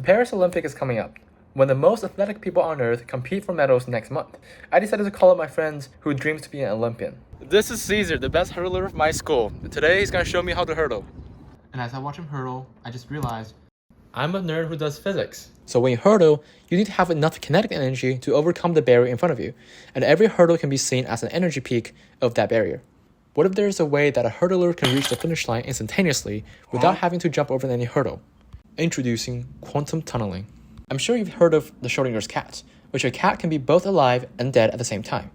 Paris Olympic is coming up. When the most athletic people on Earth compete for medals next month, I decided to call up my friends who dreams to be an Olympian. This is Caesar, the best hurdler of my school. Today he's gonna show me how to hurdle. And as I watch him hurdle, I just realized I'm a nerd who does physics. So when you hurdle, you need to have enough kinetic energy to overcome the barrier in front of you, and every hurdle can be seen as an energy peak of that barrier. What if there's a way that a hurdler can reach the finish line instantaneously without having to jump over any hurdle? Introducing quantum tunneling. I'm sure you've heard of the Schrodinger's cat, which a cat can be both alive and dead at the same time.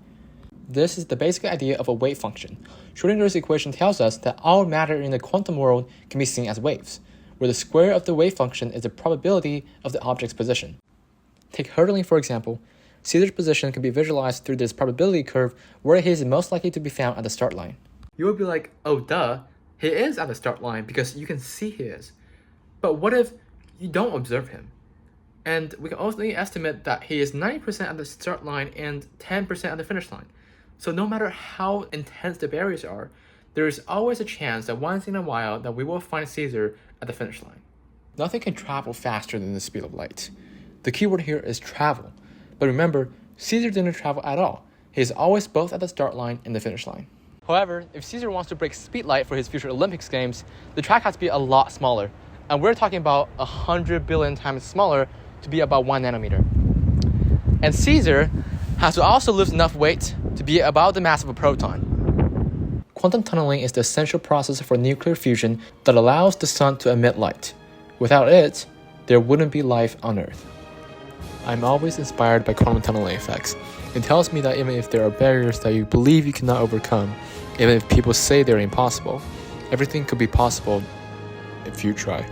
This is the basic idea of a wave function. Schrodinger's equation tells us that all matter in the quantum world can be seen as waves, where the square of the wave function is the probability of the object's position. Take hurdling for example. Caesar's position can be visualized through this probability curve where he is most likely to be found at the start line. You would be like, oh duh, he is at the start line because you can see he is. But what if you don't observe him? And we can only estimate that he is 90% at the start line and 10% at the finish line. So no matter how intense the barriers are, there is always a chance that once in a while that we will find Caesar at the finish line. Nothing can travel faster than the speed of light. The keyword here is travel. But remember, Caesar didn't travel at all. He is always both at the start line and the finish line. However, if Caesar wants to break speed light for his future Olympics games, the track has to be a lot smaller. And we're talking about 100 billion times smaller to be about 1 nanometer. And Caesar has to also lose enough weight to be about the mass of a proton. Quantum tunneling is the essential process for nuclear fusion that allows the sun to emit light. Without it, there wouldn't be life on Earth. I'm always inspired by quantum tunneling effects. It tells me that even if there are barriers that you believe you cannot overcome, even if people say they're impossible, everything could be possible if you try.